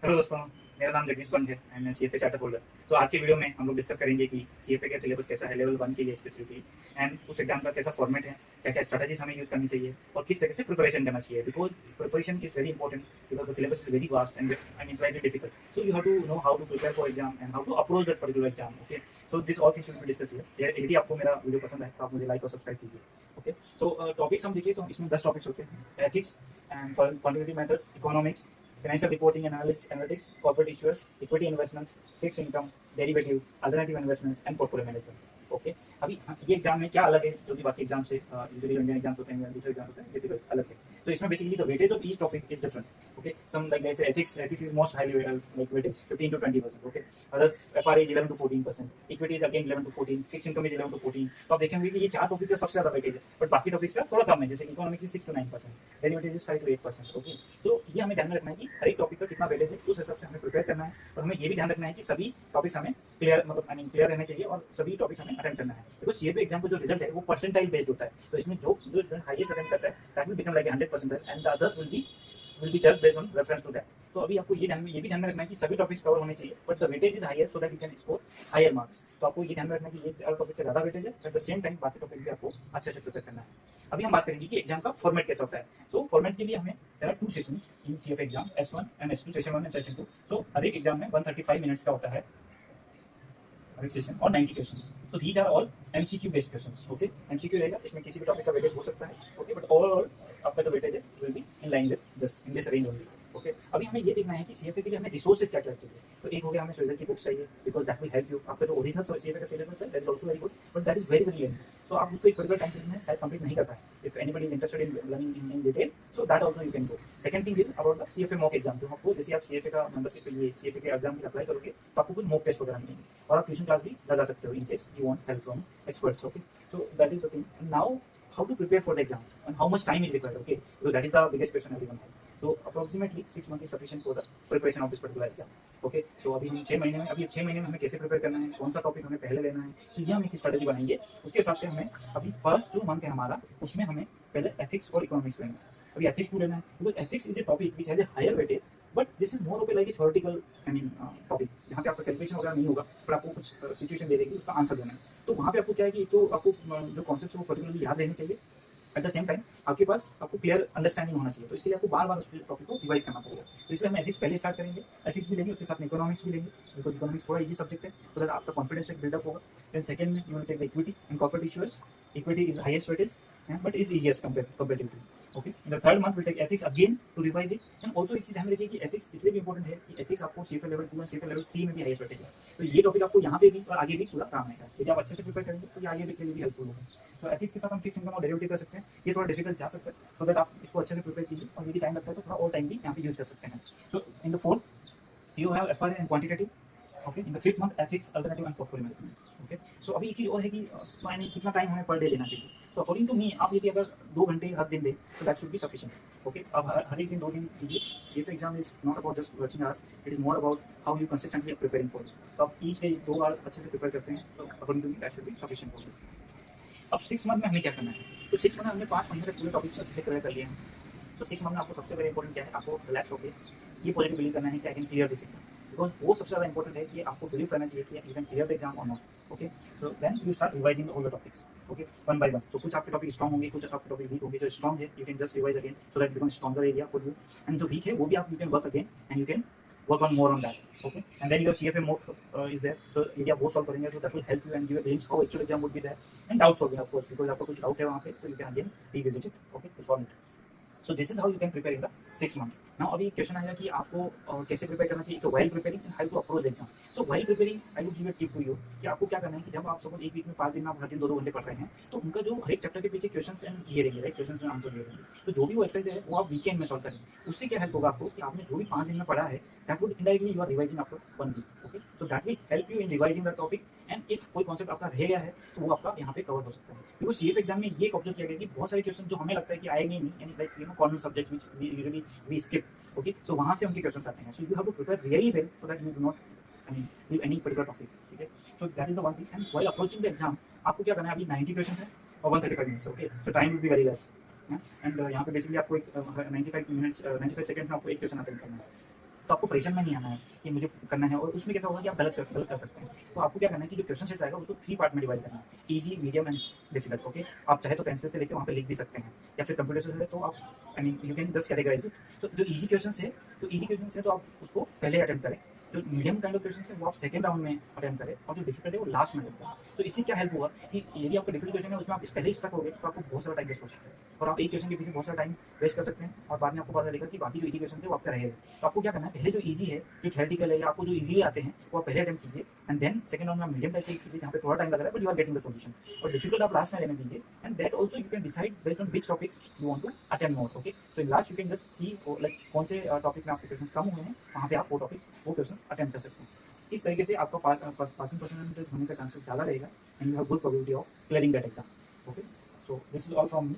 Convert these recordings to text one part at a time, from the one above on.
Hello दोस्तों, मेरा नाम जगदीश पंत है एंड मैं सीएफए चार्टर होल्डर। तो आज की वीडियो में हम लोग डिस्कस करेंगे कि सीएफए का सिलेबस कैसा है लेवल 1 के लिए स्पेसिफिकली, एंड उस एग्जाम का कैसा फॉर्मेट है, क्या क्या स्ट्रैटेजीज हमें यूज करनी चाहिए और किस तरह से प्रिपरेशन करना चाहिए। Because preparation is very important because the syllabus is very vast and I mean slightly difficult, so you have to know how to prepare for exam and how to approach that particular exam. Okay, so this all things will be discuss here. यदि आपको मेरा video पसंद है तो आप मुझे like और subscribe कीजिए। ओके, सो टॉपिक्स हम देखिए तो इसमें 10 टॉपिक्स होते हैं: ethics and quantitative methods, economics, financial reporting and analytics, corporate issues, equity investments, fixed income, derivative, alternative investments, and portfolio management. Okay, अभी ये एग्जाम में क्या अलग है जो कि बाकी एग्जाम से यूजुअली इंडियन एग्जाम्स होते हैं या दूसरे एग्जाम होते हैं डिफिकल्ट अलग है। तो इसमें basically the weightage of each topic is different. Okay, some like जैसे ethics is most highly like weightage 15 to 20%। Okay, others FRA is 11 to 14%, equity is again 11 to 14, fix income is 11 to 14। तो आप देखेंगे कि ये चार topic का सबसे ज्यादा वेटेज है, बट बाकी टॉपिक्स का थोड़ा कम है, जैसे economics is 6 to 9%, derivative is 5 to 8%। Okay, तो ये हमें ध्यान में रखना है कि हर एक टॉपिक का कितना वेटेज है, उस हिसाब से हमें प्रिपेयर करना है। और हमें ये भी ध्यान रखना है कि सभी टॉपिक्स हमें क्लियर मतलब आई मीन क्लियर रहने चाहिए और सभी टॉपिक्स हमें अटेंड करना है। बिकॉज सीएपी एग्जाम का जो रिजल्ट है वो परसेंटाइल बेस्ड होता है, तो इसमें जो स्टूडेंट हाईएस्ट अटेंड करता है that will become like 100% and the others will be judged based on reference to that. तो अभी आपको ये भी ध्यान में रखना है कि सभी टॉपिक्स कवर होने चाहिए, but the weightage is higher so that you can score higher marks. तो आपको ये ध्यान में रखना है कि ये चार टॉपिक का ज्यादा वेटेज है, एट द सेम टाइम बाकी टॉपिक भी आपको अच्छे से प्रिपेयर करना है। अभी हम बात करेंगे कि एग्जाम का फॉर्मेट कैसा होता है। तो फॉर्मेट के लिए हमें there are 2 sessions in CFA exam, S1 and S2, session 1 and session 2। So हर एक एग्जाम में 135 मिनट्स का होता है सेशन और 90 क्वेश्चंस। तो these are all MCQ based questions. Okay, MCQ रहेगा, इसमें किसी भी टॉपिक का वेटेज हो सकता है। ओके, बट ओवरऑल आपका जो वेटेज है will be in line with this in this range only. Okay, अभी हमें ये देखना है कि सीएफए के लिए हमें रिसोर्सेज क्या क्या चाहिए। तो एक हो गया, हमें स्वेजर की बुक्स चाहिए because that will help you. आपका जो ओरिजिनल सीएफए का सिलेबस है that is also very good, but that is very very lengthy, so आप उसको एक पर्टिकुलर टाइम पीरियड में शायद कंप्लीट नहीं कर पाए। If anybody is interested in learning in detail, so that also you can go. Second thing is about the CFA mock exam. जो आपको जैसे आप सीएफए का मेंबरशिप के लिए सीएफए के एग्जाम के अप्लाई करोगे तो आपको कुछ मॉक टेस्ट वगैरह मिलेंगे और आप ट्यूशन क्लास भी लगा सकते हो in case you want help from experts. Okay, so that is the thing. And now how to prepare for the exam and how much time is required. Okay, so that is the biggest question everyone has. So approximately 6 months is sufficient for the preparation of this particular exam. Okay, so अभी हम 6 महीने में हमें कैसे prepare करना है, कौन सा टॉपिक हमें पहले लेना है, तो ये हम एक स्ट्रेटेजी बनाएंगे। उसके हिसाब से हमें अभी फर्स्ट जो मंथ है हमारा, उसमें हमें पहले एथिक्स और इकोनॉमिक्स लेना है। अभी एथिक्स क्यों लेना है? Because ethics is a topic which has a higher weightage, but this is more of a like a theoretical I mean topic, जहाँ पे आपका कैलकुलेशन वगैरह नहीं होगा, पर आपको कुछ सिचुएशन दे देगी, उसका आंसर देना है। तो वहाँ पे आपको क्या है कि तो आपको जो कॉन्सेप्ट है वो पर्टिकुलरली याद रहनी चाहिए, एट द सेम टाइम आपके पास आपको क्लियर अंडरस्टैंडिंग होना चाहिए। तो इसके लिए आपको बार बार उस टॉपिक को रिवाइज करना पड़ेगा। तो इसलिए हम एथिक्स पहले स्टार्ट करेंगे, एथिक्स भी लेंगे, उसके साथ इकोनॉमिक्स भी लेंगे बिकॉज इकोनॉमिक्स थोड़ा ईजी सब्जेक्ट है, तो दैट आपका कॉन्फिडेंस एक बिल्डअप होगा। देन सेकंड में you will take the equity and corporate issues. Equity is highest weightage but is easiest comparatively. Okay, in the third month we'll take ethics again to revise it, and also एक चीज ध्यान रखिए कि ethics इसलिए भी important है कि ethics आपको CFA level 2 और CFA level 3 में भी हाईएस्ट बैठेगा। तो ये टॉपिक आपको यहाँ पे भी और आगे भी पूरा काम आएगा। यदि आप अच्छे से प्रिपेयर करेंगे तो ये आगे भी हेल्पफुल होगा। तो एथिक्स के साथ हम फिक्स इनकम और डेरिवेटिव कर सकते हैं, ये थोड़ा डिफिकल्ट जा सकता है, सो दैट आप इसको अच्छे से प्रिपेयर कीजिए और यदि टाइम लगता है तो थोड़ा और टाइम भी यहाँ पे यूज कर सकते हैं। So in the fourth you have FRA and quantitative. Okay, in the fifth month ethics, alternative and portfolio management. Okay, so अभी एक चीज और है कि यानी कितना टाइम हमें पर डे लेना चाहिए। तो अकॉर्डिंग टू मी आप यदि अगर 2 घंटे हर दिन दे तो that should be sufficient. Okay, अब हर एक दिन 2 दिन कीजिए। CFA exam is not about just working hours, it is more about how you consistently preparing for it. तो आप ईच डे 2 आवर अच्छे से प्रिपेयर करते हैं, तो according to me that should be sufficient for you. अब 6 month में हमें क्या करना है? तो 6 मंथ में हमने 5 महीने तक पूरे टॉपिक्स अच्छे से क्लियर कर लिए हैं। तो 6 मंथ में आपको सबसे बड़ा इंपॉर्टेंट क्या है, आपको रिलैक्स होकर ये पॉजिटिव बिलीव करना है कि I can clear this exam, because वो सबसे ज़्यादा इंपॉर्टेंट है कि आपको बिलीव करना चाहिए कि you can clear the exam और not. Okay, so then you start revising all the topics. Okay, one by one. तो कुछ आपके टॉपिक स्ट्रॉन्ग होंगे, कुछ आपके टॉपिक वीक होंगे। जो स्ट्रॉन्ग है you can just revise again so that become stronger area for you, and जो वीक है वो भी आप you can work again and you can work on more on that. Okay, and then your CFA mock is there, so यदि आप वो solve करेंगे तो that will help you and give a glimpse how actual exam would be there, and doubt solving of course, because आपको कुछ doubt है वहाँ पे तो you can again revisit it, okay, to solve it. So this is how you can prepare in the 6 months. Now अभी question आएगा कि आपको कैसे प्रिपेयर करना चाहिए। तो while preparing and how to approach the exam. So while preparing I would give a tip to you कि आपको क्या करना है कि जब आप सपोज एक वीक में 5 दिन में आप हर दिन 2-2 घंटे पढ़ रहे हैं, तो उनका जो हर एक चैप्टर के पीछे क्वेश्चंस एंड ये रहेंगे, राइट, क्वेश्चंस एंड आंसर ये रहेंगे। तो जो भी वो एक्सरसाइज है वो आप वीकेंड में सॉल्व करेंगे। उससे क्या हेल्प होगा आपको कि आपने जो भी 5 दिन में पढ़ा है that would indirectly you are revising after 1 week. Okay, so that will help you in revising the topic, and if कोई कॉन्सेप्ट आपका रह गया है तो वो आपका यहाँ पे कवर हो सकता है। बिकॉज सीएफए एग्जाम में ये ऑब्जर्व किया गया कि बहुत सारे क्वेश्चन जो हमें लगता है कि आएंगे नहीं, यानी like you know common subject which we usually we skip. Okay, so वहाँ से उनके क्वेश्चन आते हैं। So you have to prepare really well so that you do not I mean leave any particular topic. ठीक है, so that is the one thing. And while approaching the exam आपको क्या करना है, अभी 90 क्वेश्चन है और 135 minutes. Okay, so time will be very less, and यहाँ पे बेसिकली आपको एक 95 सेकंड्स में आपको एक क्वेश्चन अटेंड करना है। तो आपको परेशान में नहीं आना है कि मुझे करना है, और उसमें कैसा होगा कि आप गलत कर सकते हैं। तो आपको क्या करना है कि जो क्वेश्चन सेट्स आएगा उसको 3 पार्ट में डिवाइड करना है, easy, medium and difficult. Okay, आप चाहे तो पेंसिल से लेके वहाँ पे लिख भी सकते हैं, या फिर कंप्यूटर से है तो आप I mean you can just categorise it. तो जो ईजी क्वेश्चन है, तो आप उसको पहले अटेम्प्ट करें, जो मीडियम काइंड ऑफ क्वेश्चन है वो आप सेकंड राउंड में अटेम्प्ट करें, और जो डिफिकल्ट है वो लास्ट में अटेम्प्ट करें। तो इससे क्या हेल्प हुआ कि यदि आपका डिफिकल्ट क्वेश्चन है उसमें आप इस पहले ही स्टक हो गए तो आपको बहुत सारा टाइम वेस्ट हो सकता है, और आप एक क्वेश्चन के पीछे बहुत सारा टाइम वेस्ट कर सकते हैं, और बाद में आपको पता चलेगा कि बाकी जो इजी क्वेश्चन थे वो आपका रहेगा। तो आपको क्या करना है, पहले जो इजी है, जो थ्योरेटिकल है, या आपको जो इजीली आते हैं वो आप पहले अटेम्प्ट कीजिए, एंड देन सेकंड राउंड में मीडियम टाइप कीजिए जहाँ पे थोड़ा टाइम लग रहा है but you are getting the solution, और डिफिकल्ट आप लास्ट में लेने दीजिए, and that also you can decide based on which topic you want to attempt more. Okay, so in last you can just see like कौन से topic में आपके question कम हुए हैं, वहाँ पे आप वो क्वेश्चन अटेम्प्ट कर सकते हैं। इस तरीके से आपका पासिंग परसेंटेज होने का चांसेस ज़्यादा रहेगा, and you have good probability of clearing that exam. Okay, so this is all from me.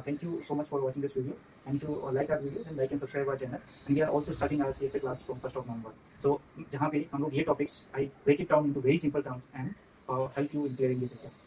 Thank you so much for watching this video, and if you like our video then like and subscribe our channel, and we are also starting our CFA class from 1st of November, so जहाँ पे हम लोग ये topics I break it down into very simple terms and help you in clearing this exam.